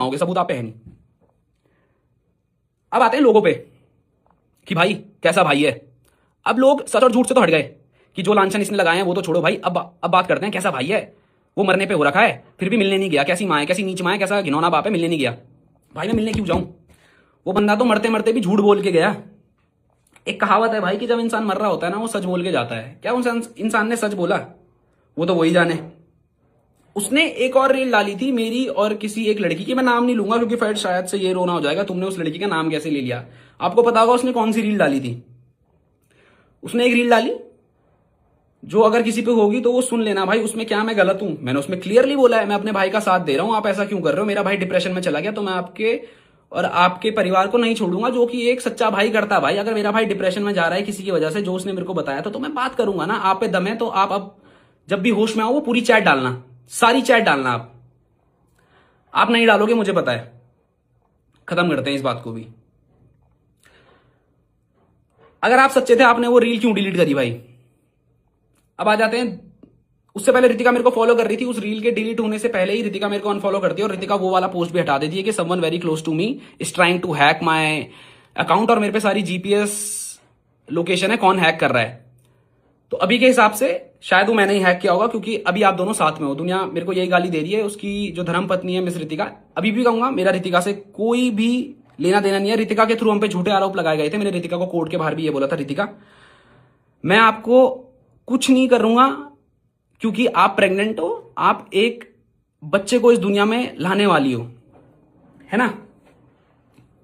होगे, सबूत आप पे है नहीं। अब आते हैं लोगों पे कि भाई कैसा भाई है। अब लोग सच और झूठ से तो हट गए कि जो लांछन इसने लगाए हैं वो तो छोड़ो भाई, अब बात करते हैं कैसा भाई है। वो मरने पे हो रखा है फिर भी मिलने नहीं गया, कैसी माँ है, कैसी नीच माँ है, कैसा घिनौना बाप है, मिलने नहीं गया। भाई मैं मिलने क्यों जाऊं? वो बंदा तो मरते मरते भी झूठ बोल के गया। एक कहावत है भाई कि जब इंसान मर रहा होता है ना वो सच बोल के जाता है। क्या उस इंसान ने सच बोला? वो तो वही जाने। उसने एक और रील डाली थी मेरी और किसी एक लड़की की, मैं नाम नहीं लूंगा क्योंकि फिर शायद से ये रोना हो जाएगा तुमने उस लड़की का नाम कैसे ले लिया। आपको पता होगा उसने कौन सी रील डाली थी? उसने एक रील डाली जो अगर किसी पे होगी तो वो सुन लेना भाई। उसमें क्या मैं गलत हूं? मैंने उसमें क्लियरली बोला है मैं अपने भाई का साथ दे रहा हूं, आप ऐसा क्यों कर रहे हो? मेरा भाई डिप्रेशन में चला गया तो मैं आपके और आपके परिवार को नहीं छोड़ूंगा, जो कि एक सच्चा भाई करता है। भाई अगर मेरा भाई डिप्रेशन में जा रहा है किसी की वजह से, जो उसने मेरे को बताया था, तो मैं बात करूंगा ना। आप पे दम है तो आप अब जब भी होश में आओ वो पूरी चैट डालना, सारी चैट डालना। आप नहीं डालोगे मुझे पता है। खत्म करते हैं इस बात को भी। अगर आप सच्चे थे आपने वो रील क्यों डिलीट करी भाई? अब आ जाते हैं, उससे पहले रितिका मेरे को फॉलो कर रही थी, उस रील के डिलीट होने से पहले ही रितिका मेरे को अनफॉलो करती है और रितिका वो वाला पोस्ट भी हटा देती है कि someone very close to me is trying to hack my account, और मेरे पे सारी जीपीएस लोकेशन है कौन हैक कर रहा है। तो अभी के हिसाब से शायद वो मैंने ही हैक किया होगा क्योंकि अभी आप दोनों साथ में हो। दुनिया मेरे को यही गाली दे रही है, उसकी जो धर्म पत्नी है मिस रितिका। अभी भी कहूंगा मेरा रितिका से कोई भी लेना देना नहीं है। रितिका के थ्रू हम पे झूठे आरोप लगाए गए थे। मैंने रितिका को कोर्ट के बाहर भी ये बोला था, रितिका मैं आपको कुछ नहीं करूंगा क्योंकि आप प्रेग्नेंट हो, आप एक बच्चे को इस दुनिया में लाने वाली हो, है ना।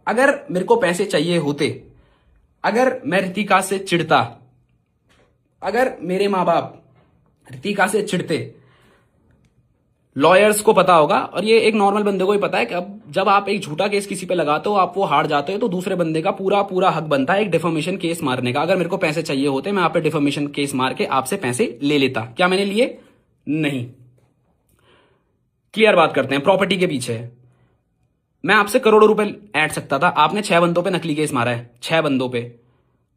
अगर मेरे को पैसे चाहिए होते, अगर मैं रितिका से चिढ़ता, अगर मेरे माँ बाप रितिका से चिढ़ते, लॉयर्स को पता होगा और ये एक नॉर्मल बंदे को ही पता है कि अब जब आप एक झूठा केस किसी पे लगाते हो, आप वो हार जाते हो, तो दूसरे बंदे का पूरा पूरा हक बनता है एक डिफॉर्मेशन केस मारने का। अगर मेरे को पैसे चाहिए होते मैं आप पे डिफॉर्मेशन केस मार के आपसे पैसे ले लेता। क्या मैंने लिए? नहीं। क्लियर बात करते हैं। प्रॉपर्टी के पीछे मैं आपसे करोड़ों रुपए ऐड सकता था, आपने 6 बंदों पे नकली केस मारा है, 6 बंदों पे।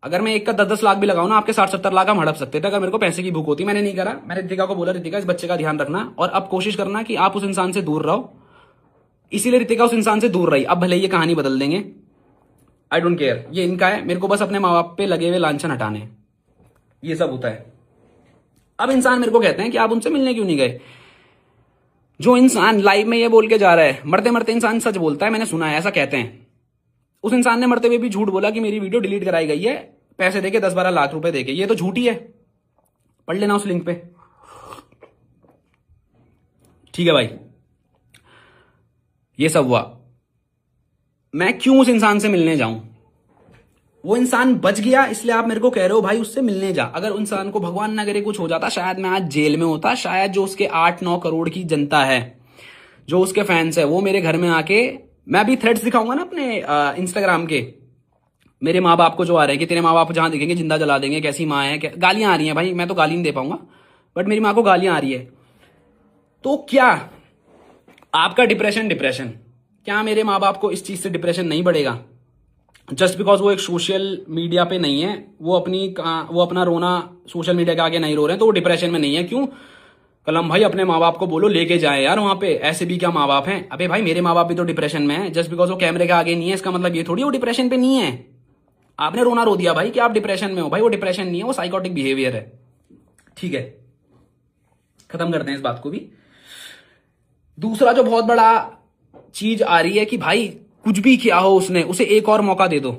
अगर मैं एक का 10-10 लाख भी लगाऊं ना, आपके 60-70 लाख हम हड़प सकते थे अगर मेरे को पैसे की भूख होती। मैंने नहीं करा। मैंने रितिका को बोला रितिका इस बच्चे का ध्यान रखना और अब कोशिश करना कि आप उस इंसान से दूर रहो। इसीलिए रितिका उस इंसान से दूर रही। अब भले ये कहानी बदल देंगे, आई डोंट केयर, ये इनका है। मेरे को बस अपने माँ बाप पे लगे हुए लांछन हटाने, ये सब होता है। अब इंसान मेरे को कहते हैं कि आप उनसे मिलने क्यों नहीं गए। जो इंसान लाइव में ये बोल के जा रहा है, मरते मरते इंसान सच बोलता है, मैंने सुना है ऐसा कहते हैं। उस इंसान ने मरते हुए भी झूठ बोला कि मेरी वीडियो डिलीट कराई गई है पैसे देके, 10-12 लाख रुपए देके। ये तो झूठी है, पढ़ लेना उस लिंक पे। ठीक है भाई, ये सब हुआ। मैं क्यों उस इंसान से मिलने जाऊं? वो इंसान बच गया इसलिए आप मेरे को कह रहे हो भाई उससे मिलने जा। अगर उस इंसान को भगवान ना करे कुछ हो जाता, शायद मैं आज जेल में होता। शायद जो उसके 8-9 करोड़ की जनता है, जो उसके फैंस है, वो मेरे घर में आके, मैं अभी थ्रेड्स दिखाऊंगा ना अपने इंस्टाग्राम के, मेरे माँ बाप को जो आ रहे हैं कि तेरे माँ बाप जहां दिखेंगे जिंदा जला देंगे, कैसी माँ है, गालियां आ रही हैं भाई। मैं तो गाली नहीं दे पाऊंगा बट मेरी माँ को गालियां आ रही है। तो क्या आपका डिप्रेशन क्या मेरे माँ बाप को इस चीज से डिप्रेशन नहीं बढ़ेगा? जस्ट बिकॉज वो एक सोशल मीडिया पे नहीं है, वो अपना रोना सोशल मीडिया के आगे नहीं रो रहे हैं, तो वो डिप्रेशन में नहीं है। क्यों? कलम भाई अपने माँ बाप को बोलो लेके जाए यार वहां पे। ऐसे भी क्या माँ बाप हैं? अबे भाई मेरे माँ बाप भी तो डिप्रेशन में है। जस्ट बिकॉज वो कैमरे के आगे नहीं है इसका मतलब ये थोड़ी वो डिप्रेशन पे नहीं है। आपने रोना रो दिया भाई कि आप डिप्रेशन में हो। भाई वो डिप्रेशन नहीं है, वो साइकोटिक बिहेवियर है। ठीक है, खत्म करते हैं इस बात को भी। दूसरा जो बहुत बड़ा चीज आ रही है कि भाई कुछ भी किया हो उसने, उसे एक और मौका दे दो।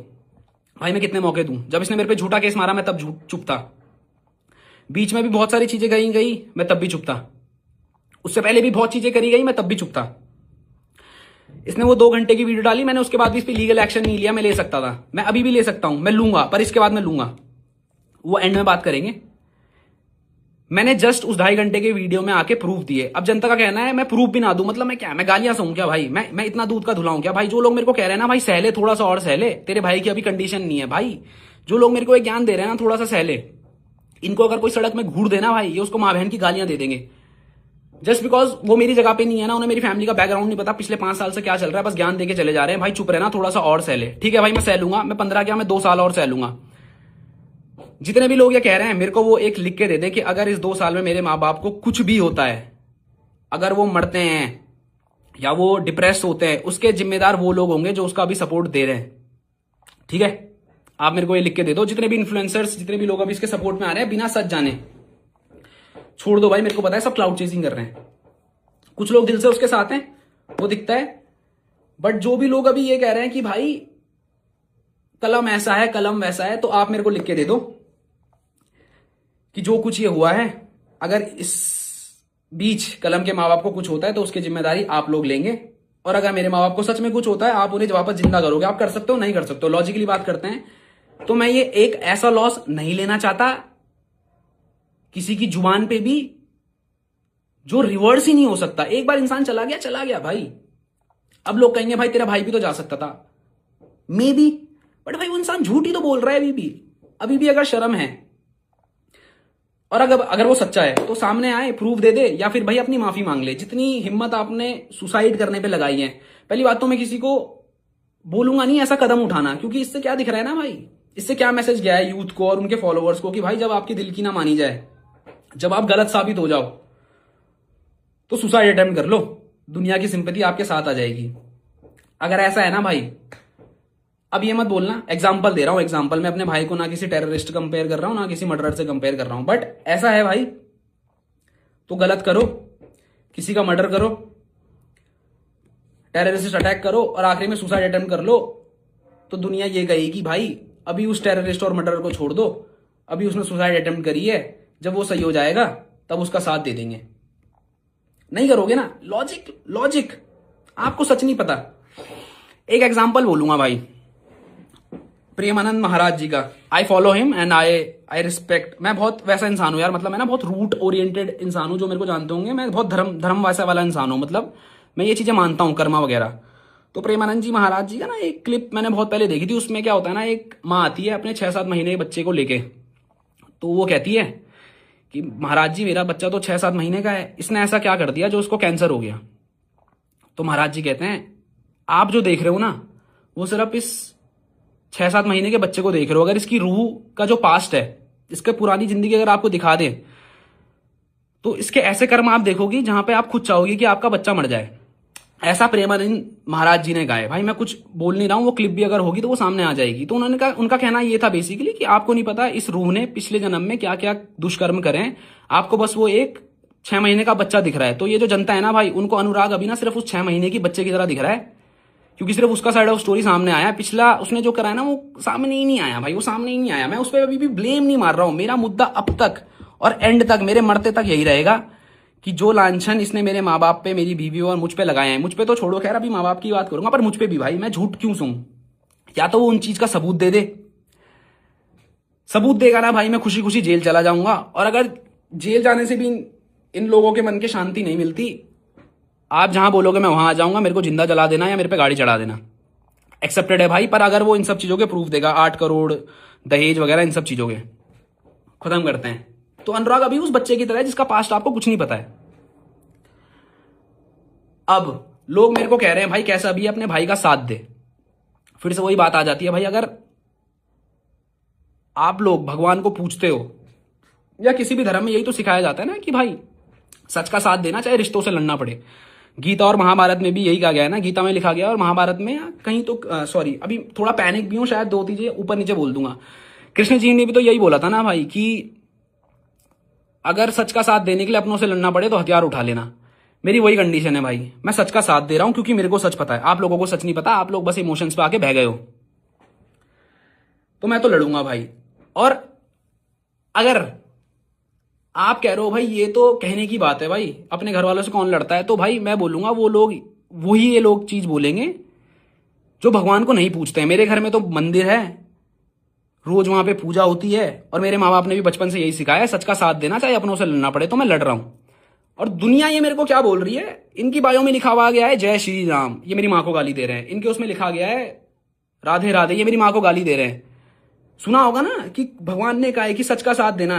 भाई मैं कितने मौके दूं? जब इसने मेरे पे झूठा केस मारा मैं तब चुप था। बीच में भी बहुत सारी चीजें गई मैं तब भी चुप था। उससे पहले भी बहुत चीजें करी गई मैं तब भी चुप था। इसने वो 2 घंटे की वीडियो डाली, मैंने उसके बाद भी इस पर लीगल एक्शन नहीं लिया। मैं ले सकता था, मैं अभी भी ले सकता हूं, मैं लूंगा, पर इसके बाद मैं लूंगा, वो एंड में बात करेंगे। मैंने जस्ट उस 2.5 घंटे के वीडियो में आके प्रूफ दिए। अब जनता का कहना है मैं प्रूफ भी ना दूं, मतलब मैं क्या, मैं गालियां सहूं क्या भाई? मैं इतना दूध का धुलाऊं क्या भाई? जो लोग मेरे को कह रहे हैं ना भाई सहले, थोड़ा सा और सहले, तेरे भाई की अभी कंडीशन नहीं है भाई। जो लोग मेरे को एक ज्ञान दे रहे हैं ना, थोड़ा सा सहले, इनको अगर कोई सड़क में घूर देना भाई, ये उसको माँ बहन की गालियां दे देंगे। जस्ट बिकॉज वो मेरी जगह पे नहीं है ना, उन्हें मेरी फैमिली का बैकग्राउंड नहीं पता, पिछले 5 साल से क्या चल रहा है, बस ज्ञान देके चले जा रहे हैं। भाई चुप रहना, थोड़ा सा और सहले। ठीक है भाई, मैं सह लूंगा, मैं 15 क्या, मैं 2 साल और सह लूंगा। जितने भी लोग ये कह रहे हैं, मेरे को वो एक लिख के दे दे कि अगर इस 2 साल में मेरे माँ बाप को कुछ भी होता है, अगर वो मरते हैं या वो डिप्रेस होते हैं, उसके जिम्मेदार वो लोग होंगे जो उसका अभी सपोर्ट दे रहे हैं। ठीक है, आप मेरे को ये लिख के दे दो, जितने भी इन्फ्लुएंसर्स, जितने भी लोग अभी इसके सपोर्ट में आ रहे हैं बिना सच जाने, छोड़ दो भाई। मेरे को पता है सब क्लाउड चेजिंग कर रहे हैं, कुछ लोग दिल से उसके साथ हैं, वो दिखता है। बट जो भी लोग अभी ये कह रहे हैं कि भाई कलम ऐसा है, कलम वैसा है, तो आप मेरे को लिख के दे दो कि जो कुछ ये हुआ है, अगर इस बीच कलम के माँ बाप को कुछ होता है तो उसकी जिम्मेदारी आप लोग लेंगे, और अगर मेरे माँ बाप को सच में कुछ होता है आप उन्हें वापस जिंदा करोगे। आप कर सकते हो, नहीं कर सकते हो, लॉजिकली बात करते हैं। तो मैं ये एक ऐसा लॉस नहीं लेना चाहता किसी की जुबान पे भी जो रिवर्स ही नहीं हो सकता। एक बार इंसान चला गया, चला गया भाई। अब लोग कहेंगे भाई तेरा भाई भी तो जा सकता था, मे बी, बट भाई वो इंसान झूठ ही तो बोल रहा है अभी भी अगर शर्म है, और अगर वो सच्चा है तो सामने आए, प्रूफ दे दे, या फिर भाई अपनी माफी मांग ले। जितनी हिम्मत आपने सुसाइड करने पे लगाई है, पहली बात तो मैं किसी को बोलूंगा नहीं ऐसा कदम उठाना, क्योंकि इससे क्या दिख रहा है ना भाई, इससे क्या मैसेज गया है यूथ को और उनके फॉलोअर्स को कि भाई जब आपकी दिल की ना मानी जाए, जब आप गलत साबित हो जाओ, तो सुसाइड अटेम्प्ट कर लो, दुनिया की सिंपैथी आपके साथ आ जाएगी। अगर ऐसा है ना भाई, अब ये मत बोलना, एग्जाम्पल दे रहा हूं, एग्जाम्पल, मैं अपने भाई को ना किसी टेररिस्ट कंपेयर कर रहा हूं, ना किसी मर्डरर से कंपेयर कर रहा हूं, बट ऐसा है भाई, तो गलत करो, किसी का मर्डर करो, टेररिस्ट अटैक करो, और आखिरी में सुसाइड अटेम्प्ट कर लो, तो दुनिया ये कहेगी भाई अभी उस टेररिस्ट और मर्डरर को छोड़ दो, अभी उसने सुसाइड अटेम्प्ट करी है, जब वो सही हो जाएगा तब उसका साथ दे देंगे। नहीं करोगे ना, लॉजिक आपको सच नहीं पता। एक एग्जाम्पल बोलूंगा भाई, प्रेमानंद महाराज जी का। I follow him and I respect. मैं बहुत वैसा इंसान हूं यार, मतलब मैं ना बहुत रूट ओरिएंटेड इंसान हूं, जो मेरे को जानते होंगे, मैं बहुत धर्म वैसा वाला इंसान हूं, मतलब मैं ये चीजें मानता हूं, कर्मा वगैरह। तो प्रेमानंद जी महाराज जी का ना एक क्लिप मैंने बहुत पहले देखी थी, उसमें क्या होता है ना, एक माँ आती है अपने 6-7 महीने के बच्चे को लेके, तो वो कहती है कि महाराज जी मेरा बच्चा तो 6-7 महीने का है, इसने ऐसा क्या कर दिया जो उसको कैंसर हो गया। तो महाराज जी कहते हैं आप जो देख रहे हो ना, वो सिर्फ इस 6-7 महीने के बच्चे को देख रहे हो, अगर इसकी रूह का जो पास्ट है, इसके पुरानी जिंदगी अगर आपको दिखा दें, तो इसके ऐसे कर्म आप देखोगी जहां पे आप खुद चाहोगी कि आपका बच्चा मर जाए। ऐसा प्रेमानंद महाराज जी ने कहा है भाई, मैं कुछ बोल नहीं रहा हूं, वो क्लिप भी अगर होगी तो वो सामने आ जाएगी। तो उन्होंने कहा, उनका कहना ये था बेसिकली कि आपको नहीं पता इस रूह ने पिछले जन्म में क्या क्या दुष्कर्म करे हैं, आपको बस वो एक 6 महीने का बच्चा दिख रहा है। तो ये जो जनता है ना भाई, उनको अनुराग अभी ना सिर्फ उस 6 महीने की बच्चे की तरह दिख रहा है, क्योंकि सिर्फ उसका साइड ऑफ स्टोरी सामने आया, पिछला उसने जो करा है ना वो सामने ही नहीं आया भाई, वो सामने ही नहीं आया। मैं उस पर अभी भी ब्लेम नहीं मार रहा हूं, मेरा मुद्दा अब तक और एंड तक, मेरे मरते तक यही रहेगा कि जो लांछन इसने मेरे माँ बाप पे, मेरी बीवी और मुझ पे लगाए हैं, मुझ पे तो छोड़ो, खैर अभी माँ बाप की बात करूंगा, पर मुझ पे भी भाई, मैं झूठ क्यों सूं? या तो वो उन चीज का सबूत दे दे, सबूत देगा ना भाई, मैं खुशी खुशी जेल चला जाऊंगा। और अगर जेल जाने से भी इन लोगों के मन की शांति नहीं मिलती, आप जहां बोलोगे मैं वहां आ जाऊंगा, मेरे को जिंदा जला देना या मेरे पे गाड़ी चढ़ा देना, एक्सेप्टेड है भाई। पर अगर वो इन सब चीजों के प्रूफ देगा, 8 करोड़ दहेज वगैरह, इन सब चीजों के, खत्म करते हैं। तो अनुराग अभी उस बच्चे की तरह है जिसका पास्ट आपको कुछ नहीं पता है। अब लोग मेरे को कह रहे हैं भाई कैसा भी अपने भाई का साथ दे, फिर से वही बात आ जाती है भाई, अगर आप लोग भगवान को पूछते हो, या किसी भी धर्म में यही तो सिखाया जाता है ना कि भाई सच का साथ देना, चाहे रिश्तों से लड़ना पड़े। गीता और महाभारत में भी यही कहा गया है ना, गीता में लिखा गया और महाभारत में कहीं तो, सॉरी अभी थोड़ा पैनिक भी हूं, शायद 2 चीजें ऊपर नीचे बोल दूंगा। कृष्ण जी ने भी तो यही बोला था ना भाई कि अगर सच का साथ देने के लिए अपनों से लड़ना पड़े तो हथियार उठा लेना। मेरी वही कंडीशन है भाई, मैं सच का साथ दे रहा हूं क्योंकि मेरे को सच पता है, आप लोगों को सच नहीं पता, आप लोग बस इमोशंस पे आके बह गए हो। तो मैं तो लड़ूंगा भाई। और अगर आप कह रहे हो भाई ये तो कहने की बात है भाई, अपने घर वालों से कौन लड़ता है, तो भाई मैं बोलूंगा वो लोग, वही ये लोग चीज बोलेंगे जो भगवान को नहीं पूछते हैं। मेरे घर में तो मंदिर है, रोज वहां पे पूजा होती है, और मेरे माँ बाप ने भी बचपन से यही सिखाया है, सच का साथ देना, चाहे अपनों से लड़ना पड़े। तो मैं लड़ रहा हूं। और दुनिया ये मेरे को क्या बोल रही है, इनकी बायो में लिखा हुआ गया है जय श्री राम, ये मेरी माँ को गाली दे रहे हैं। इनके उसमें लिखा गया है राधे राधे, ये मेरी माँ को गाली दे रहे हैं। सुना होगा ना कि भगवान ने कहा है कि सच का साथ देना,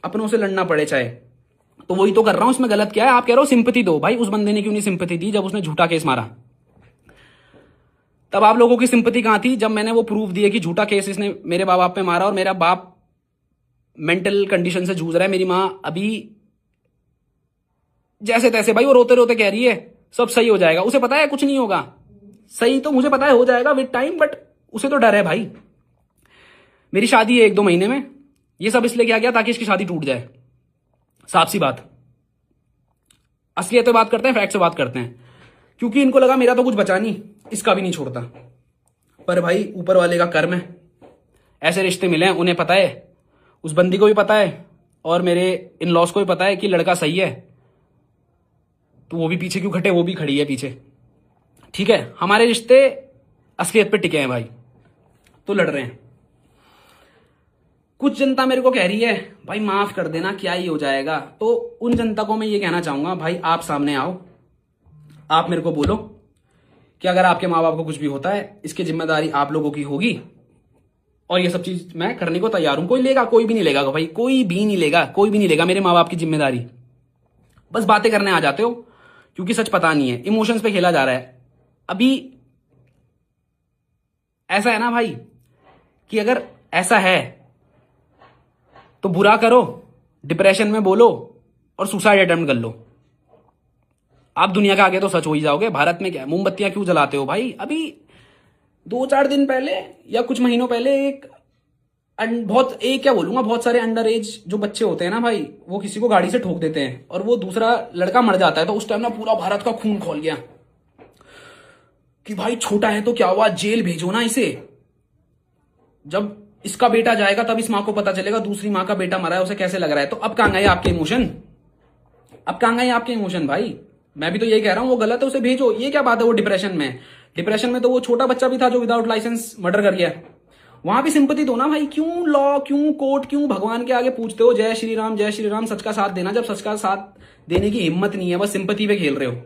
अपनों से लड़ना पड़े चाहे, तो वही तो कर रहा हूं। इसमें गलत क्या है? आप कह रहे हो सिंपैथी दो, भाई उस बंदे ने क्यों नहीं सिंपैथी दी जब उसने झूठा केस मारा? तब आप लोगों की सिंपैथी कहां थी जब मैंने वो प्रूफ दिए कि झूठा केस इसने मेरे माँ बाप पे मारा, और मेरा बाप मेंटल कंडीशन से जूझ रहा है, मेरी माँ अभी जैसे तैसे, भाई वो रोते रोते कह रही है सब सही हो जाएगा। उसे पता है कुछ नहीं होगा, सही तो मुझे पता है हो जाएगा विद टाइम, बट उसे तो डर है भाई। मेरी शादी है 1-2 महीने में, ये सब इसलिए किया गया ताकि इसकी शादी टूट जाए। साफ सी बात, असलियत पे बात करते हैं, फैक्ट से बात करते हैं। क्योंकि इनको लगा मेरा तो कुछ बचा नहीं, इसका भी नहीं छोड़ता। पर भाई ऊपर वाले का कर्म है, ऐसे रिश्ते मिले हैं। उन्हें पता है, उस बंदी को भी पता है और मेरे इन लॉज को भी पता है कि लड़का सही है, तो वो भी पीछे क्यों खटे, वो भी खड़ी है पीछे। ठीक है, हमारे रिश्ते असलियत पे टिके हैं भाई, तो लड़ रहे हैं। कुछ जनता मेरे को कह रही है भाई माफ कर देना, क्या ही हो जाएगा। तो उन जनता को मैं ये कहना चाहूंगा, भाई आप सामने आओ, आप मेरे को बोलो कि अगर आपके माँ बाप को कुछ भी होता है, इसकी जिम्मेदारी आप लोगों की होगी, और ये सब चीज मैं करने को तैयार हूं। कोई लेगा, कोई भी नहीं लेगा भाई, कोई भी नहीं लेगा, कोई भी नहीं लेगा मेरे माँ बाप की जिम्मेदारी। बस बातें करने आ जाते हो क्योंकि सच पता नहीं है, इमोशंस पे खेला जा रहा है। अभी ऐसा है ना भाई कि अगर ऐसा है तो बुरा करो, डिप्रेशन में बोलो और सुसाइड अटेम्प्ट कर लो। आप दुनिया के आगे तो सच हो ही जाओगे। भारत में क्या है, मोमबत्तियां क्यों जलाते हो भाई? अभी 2-4 दिन पहले या कुछ महीनों पहले क्या बोलूंगा, बहुत सारे अंडर एज जो बच्चे होते हैं ना भाई, वो किसी को गाड़ी से ठोक देते हैं और वो दूसरा लड़का मर जाता है। तो उस टाइम ना पूरा भारत का खून खौल गया कि भाई छोटा है तो क्या हुआ, जेल भेजो ना इसे। जब इसका बेटा जाएगा तब इस माँ को पता चलेगा दूसरी माँ का बेटा मरा है, उसे कैसे लग रहा है। तो अब कहां गए आपके इमोशन, अब कहां गए आपके इमोशन भाई? मैं भी तो यही कह रहा हूं, वो गलत है, उसे भेजो। ये क्या बात है, वो डिप्रेशन में, डिप्रेशन में तो वो छोटा बच्चा भी था जो विदाउट लाइसेंस मर्डर कर गया। वहां भी सिंपैथी दो ना भाई। क्यों लॉ, क्यों कोर्ट, क्यों भगवान के आगे पूछते हो जय श्री राम जय श्री राम, सच का साथ देना, जब सच का साथ देने की हिम्मत नहीं है, बस सिंपैथी पे खेल रहे हो।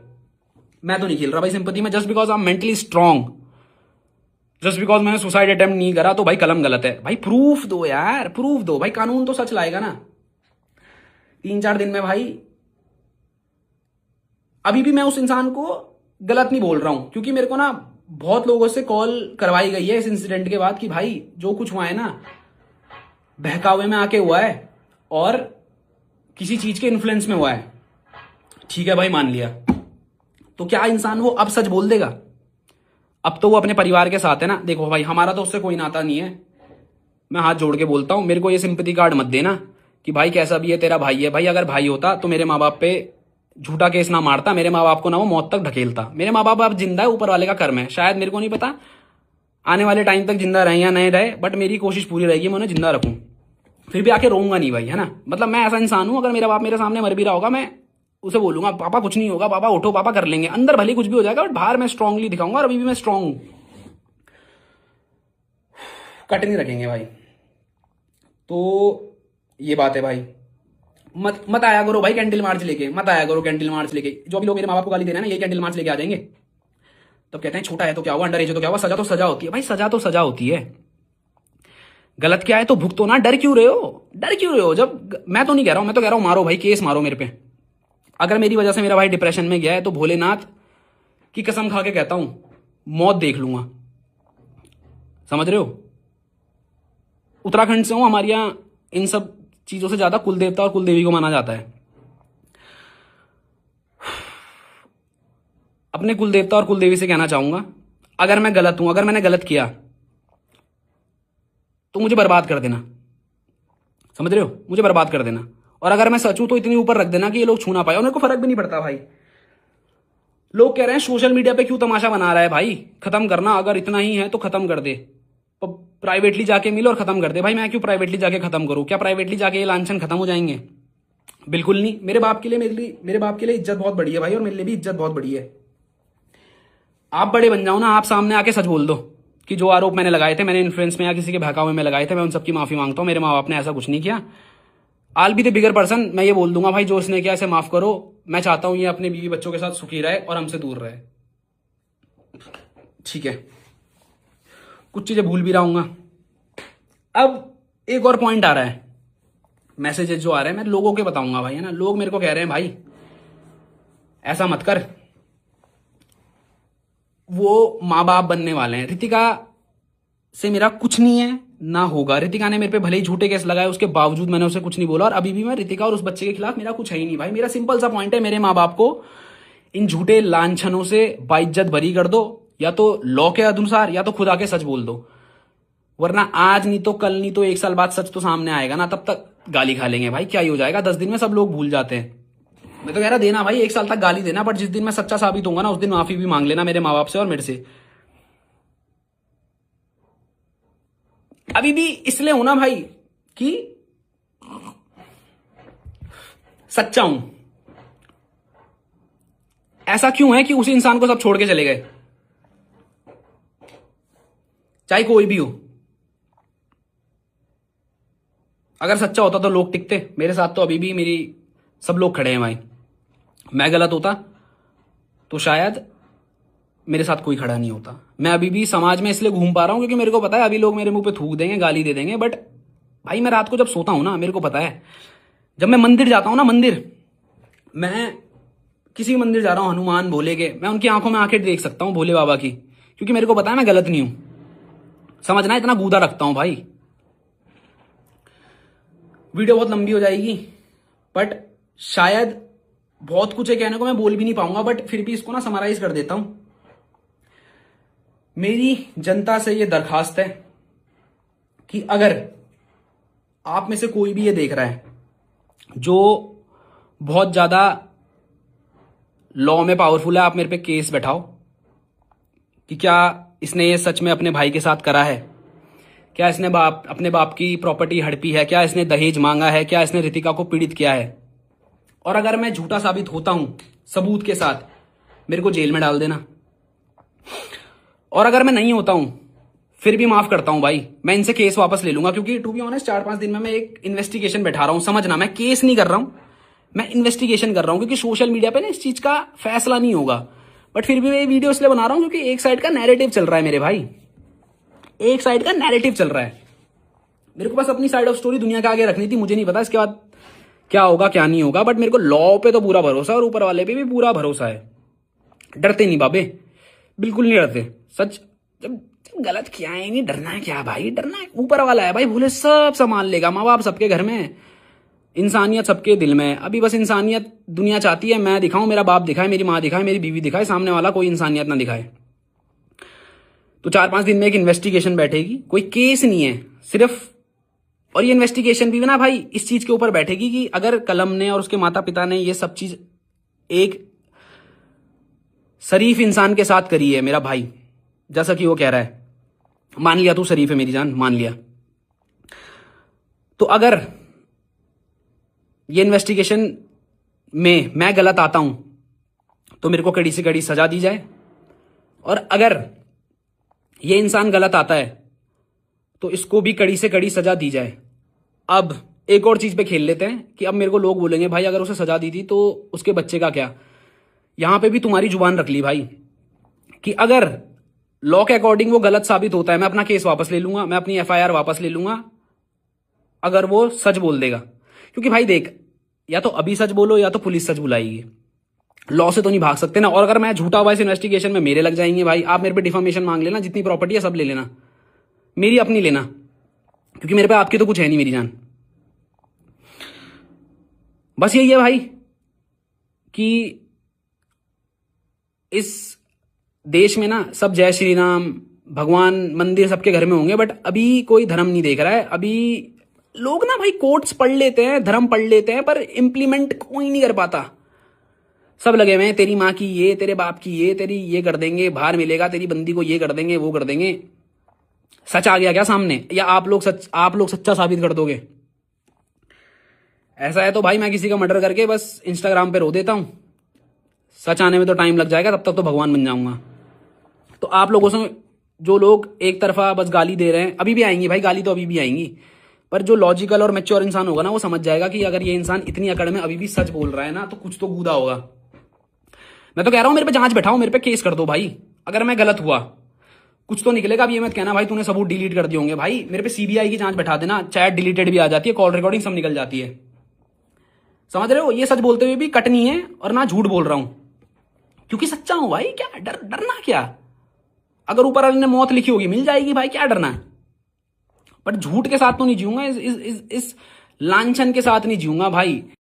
मैं तो नहीं खेल रहा भाई सिंपैथी में। Just because I am mentally strong, just because मैंने सुसाइड अटेम्प्ट नहीं करा तो भाई कलम गलत है। भाई प्रूफ दो यार, प्रूफ दो भाई, कानून तो सच लाएगा ना। 3-4 दिन में भाई, अभी भी मैं उस इंसान को गलत नहीं बोल रहा हूं, क्योंकि मेरे को ना बहुत लोगों से कॉल करवाई गई है इस इंसिडेंट के बाद कि भाई जो कुछ हुआ है ना बहकावे में आके हुआ है और किसी चीज के इन्फ्लुएंस में हुआ है। ठीक है भाई, मान लिया, तो क्या इंसान वो अब सच बोल देगा? अब तो वो अपने परिवार के साथ है ना। देखो भाई, हमारा तो उससे कोई नाता नहीं है, मैं हाथ जोड़ के बोलता हूं, मेरे को ये सिंपैथी कार्ड मत देना कि भाई कैसा भी है तेरा भाई है। भाई अगर भाई होता तो मेरे माँ बाप पे झूठा केस ना मारता, मेरे माँ बाप को ना वो मौत तक ढकेलता। मेरे माँ बाप अब जिंदा है, ऊपर वाले का कर्म है। शायद मेरे को नहीं पता आने वाले टाइम तक जिंदा रहे या नहीं रहे, बट मेरी कोशिश पूरी रहेगी मैं उन्हें जिंदा रखूं। फिर भी आके रोऊंगा नहीं भाई, है ना। मतलब मैं ऐसा इंसान हूं, अगर मेरा बाप मेरे सामने मर भी रहा होगा, मैं उसे बोलूंगा पापा कुछ नहीं होगा, पापा उठो, पापा कर लेंगे। अंदर भले कुछ भी हो जाएगा बट बाहर मैं स्ट्रांगली दिखाऊंगा, और अभी भी मैं स्ट्रांग हूं। कट नहीं रखेंगे भाई। तो ये बात है भाई, मत आया करो भाई कैंडल मार्च लेके, मत आया करो कैंडल मार्च लेके। जो भी लोग मेरे माँ बाप को गाली दे रहे हैं ना, ये कैंडल मार्च लेके आ जाएंगे, तब कहते हैं छोटा है तो क्या हुआ, अंडर एज है तो क्या हुआ। सजा तो सजा होती है भाई, सजा तो सजा होती है। गलत क्या है तो भुगतो ना, डर क्यों रहे हो, डर क्यों रहे हो? जब मैं तो नहीं कह रहा हूं, मैं तो कह रहा हूं मारो भाई, केस मारो मेरे पे। अगर मेरी वजह से मेरा भाई डिप्रेशन में गया है तो भोलेनाथ की कसम खा के कहता हूं मौत देख लूंगा। समझ रहे हो? उत्तराखंड से हूं, हमारे यहां इन सब चीजों से ज्यादा कुल देवता और कुल देवी को माना जाता है। अपने कुल देवता और कुल देवी से कहना चाहूंगा, अगर मैं गलत हूं, अगर मैंने गलत किया तो मुझे बर्बाद कर देना। समझ रहे हो? मुझे बर्बाद कर देना। और अगर मैं सच हूं तो इतनी ऊपर रख देना कि ये लोग छू ना पाए। और मेरे को फर्क भी नहीं पड़ता भाई। लोग कह रहे हैं सोशल मीडिया पे क्यों तमाशा बना रहा है भाई, खत्म करना, अगर इतना ही है तो खत्म कर दे, प्राइवेटली जाके मिल और खत्म कर दे। भाई मैं क्यों प्राइवेटली जाके खत्म करूं? क्या प्राइवेटली जाके ये लांछन खत्म हो जाएंगे? बिल्कुल नहीं। मेरे बाप के लिए, मेरे बाप के लिए इज्जत बहुत बड़ी है भाई, और मेरे लिए भी इज्जत बहुत बड़ी है। आप बड़े बन जाओ ना, आप सामने आके सच बोल दो कि जो आरोप मैंने लगाए थे, मैंने इन्फ्लुएंस में या किसी के बहकावे में लगाए थे, मैं उन सबकी माफी मांगता हूं। मेरे माँ बाप ने ऐसा कुछ नहीं किया। आल बी द बिगर पर्सन, मैं ये बोल दूंगा भाई जो इसने किया इसे माफ करो। मैं चाहता हूं ये अपने बीवी बच्चों के साथ सुखी रहे और हमसे दूर रहे। ठीक है, कुछ चीजें भूल भी रहूंगा। अब एक और पॉइंट आ रहा है, मैसेजेस जो आ रहे हैं मैं लोगों के बताऊंगा भाई, है ना। लोग मेरे को कह रहे हैं भाई ऐसा मत कर, वो माँ बाप बनने वाले हैं। रितिका से मेरा कुछ नहीं है ना होगा। रितिका ने मेरे पे भले ही झूठे केस लगाए, उसके बावजूद मैंने उसे कुछ नहीं बोला, और अभी भी मैं रितिका और उस बच्चे के खिलाफ मेरा कुछ है ही नहीं भाई। मेरा सिंपल सा पॉइंट है, मेरे माँ बाप को इन झूठे लांछनों से बाइज्जत बरी कर दो, या तो लॉ के अनुसार या तो खुद आके सच बोल दो, वरना आज नहीं तो कल नहीं तो 1 साल बाद सच तो सामने आएगा ना, तब तक गाली खा लेंगे भाई। क्या ही हो जाएगा, 10 दिन में सब लोग भूल जाते हैं। मैं तो कह रहा देना भाई, 1 साल तक गाली देना, बट जिस दिन मैं सच्चा साबित होऊंगा ना उस दिन माफी भी मांग लेना मेरे माँ बाप से और मेरे से। अभी भी इसलिए हूं ना भाई कि सच्चा हूं। ऐसा क्यों है कि उस इंसान को सब छोड़ के चले गए, चाहे कोई भी हो। अगर सच्चा होता तो लोग टिकते, मेरे साथ तो अभी भी मेरी सब लोग खड़े हैं भाई। मैं गलत होता तो शायद मेरे साथ कोई खड़ा नहीं होता। मैं अभी भी समाज में इसलिए घूम पा रहा हूं क्योंकि मेरे को पता है अभी लोग मेरे मुंह पे थूक देंगे, गाली दे देंगे, बट भाई मैं रात को जब सोता हूं ना, मेरे को पता है जब मैं मंदिर जाता हूं ना, मंदिर, मैं किसी मंदिर जा रहा हूं, हनुमान भोले के, मैं उनकी आंखों में आंखें देख सकता हूं भोले बाबा की, क्योंकि मेरे को पता है मैं गलत नहीं हूं। समझना, इतना गूदा रखता हूं भाई। वीडियो बहुत लंबी हो जाएगी, बट शायद बहुत कुछ है कहने को, मैं बोल भी नहीं पाऊंगा, बट फिर भी इसको ना समराइज कर देता हूं। मेरी जनता से ये दरखास्त है कि अगर आप में से कोई भी ये देख रहा है जो बहुत ज्यादा लॉ में पावरफुल है, आप मेरे पे केस बैठाओ कि क्या इसने ये सच में अपने भाई के साथ करा है, क्या इसने अपने बाप की प्रॉपर्टी हड़पी है, क्या इसने दहेज मांगा है, क्या इसने रितिका को पीड़ित किया है। और अगर मैं झूठा साबित होता हूं सबूत के साथ, मेरे को जेल में डाल देना। और अगर मैं नहीं होता हूं फिर भी माफ करता हूं भाई, मैं इनसे केस वापस ले लूंगा, क्योंकि टू बी ऑनेस्ट 4-5 दिन में मैं एक इन्वेस्टिगेशन बैठा रहा हूं। समझना, मैं केस नहीं कर रहा हूं, मैं इन्वेस्टिगेशन कर रहा हूं, क्योंकि सोशल मीडिया पे ना इस चीज का फैसला नहीं होगा। बट फिर भी मैं ये वीडियो इसलिए बना रहा हूं क्योंकि एक साइड का नैरेटिव चल रहा है मेरे भाई, एक साइड का नैरेटिव चल रहा है। मेरे को बस अपनी साइड ऑफ स्टोरी दुनिया के आगे रखनी थी। मुझे नहीं पता इसके बाद क्या होगा क्या नहीं होगा, बट मेरे को लॉ पे तो पूरा भरोसा है और ऊपर वाले पे भी पूरा भरोसा है। डरते नहीं बाबे, बिल्कुल नहीं डरते। सच जब गलत किया है, नहीं डरना है क्या भाई, डरना है ऊपर वाला है भाई, भूले सब संभाल लेगा। माँ बाप सबके घर में, इंसानियत सबके दिल में। अभी बस इंसानियत दुनिया चाहती है मैं दिखाऊं, मेरा बाप दिखाए, मेरी माँ दिखाए, मेरी बीवी दिखाए, सामने वाला कोई इंसानियत ना दिखाए। तो 4-5 दिन में एक इन्वेस्टिगेशन बैठेगी, कोई केस नहीं है सिर्फ। और ये इन्वेस्टिगेशन भी ना भाई इस चीज के ऊपर बैठेगी कि अगर कलम ने और उसके माता पिता ने ये सब चीज एक शरीफ इंसान के साथ करी है, मेरा भाई, जैसा कि वो कह रहा है, मान लिया तू शरीफ है मेरी जान, मान लिया, तो अगर ये इन्वेस्टिगेशन में मैं गलत आता हूं तो मेरे को कड़ी से कड़ी सजा दी जाए, और अगर ये इंसान गलत आता है तो इसको भी कड़ी से कड़ी सजा दी जाए। अब एक और चीज पे खेल लेते हैं कि अब मेरे को लोग बोलेंगे भाई अगर उसे सजा दी थी तो उसके बच्चे का क्या। यहां पे भी तुम्हारी जुबान रख ली भाई कि अगर लॉ के अकॉर्डिंग वो गलत साबित होता है, मैं अपना केस वापस ले लूंगा, मैं अपनी FIR वापस ले लूंगा अगर वो सच बोल देगा। क्योंकि भाई देख, या तो अभी सच बोलो या तो पुलिस सच बुलाएगी, लॉ से तो नहीं भाग सकते ना। और अगर मैं झूठा हुआ इस इन्वेस्टिगेशन में मेरे लग जाएंगे भाई। आप मेरे पे डिफॉर्मेशन मांग लेना, जितनी प्रॉपर्टी है सब ले लेना, मेरी अपनी लेना, क्योंकि मेरे पे आपकी तो कुछ है नहीं मेरी जान। बस यही है भाई कि इस देश में ना सब जय श्री राम, भगवान, मंदिर सबके घर में होंगे, बट अभी कोई धर्म नहीं देख रहा है। अभी लोग ना भाई कोट्स पढ़ लेते हैं, धर्म पढ़ लेते हैं, पर इंप्लीमेंट कोई नहीं कर पाता। सब लगे हुए हैं तेरी माँ की ये, तेरे बाप की ये, तेरी ये कर देंगे, बाहर मिलेगा, तेरी बंदी को ये कर देंगे, वो कर देंगे। सच आ गया क्या सामने, या आप लोग सच्चा साबित कर दोगे? ऐसा है तो भाई मैं किसी का मर्डर करके बस इंस्टाग्राम पे रो देता हूं, सच आने में तो टाइम लग जाएगा, तब तक तो भगवान बन जाऊंगा। तो आप लोगों से जो लोग एक तरफा बस गाली दे रहे हैं, अभी भी आएंगी भाई गाली, तो अभी भी आएंगी, पर जो लॉजिकल और मैच्योर इंसान होगा ना वो समझ जाएगा कि अगर ये इंसान इतनी अकड़ में अभी भी सच बोल रहा है ना तो कुछ तो गूदा होगा। मैं तो कह रहा हूं मेरे पे जांच बैठाओ, मेरे पे केस कर दो भाई। अगर मैं गलत हुआ कुछ तो निकलेगा। अब ये मत कहना भाई तूने सबूत डिलीट कर दिए होंगे। भाई मेरे पे CBI की जांच बैठा देना, चैट डिलीटेड भी आ जाती है, कॉल रिकॉर्डिंग सब निकल जाती है। समझ रहे हो, ये सच बोलते हुए भी कट नहीं है और ना झूठ बोल रहा हूं, क्योंकि सच्चा हूं भाई। क्या डरना क्या, अगर ऊपर वाले ने मौत लिखी होगी मिल जाएगी भाई, क्या डरना है। बट झूठ के साथ तो नहीं जीऊंगा, इस लांछन के साथ नहीं जीऊंगा भाई।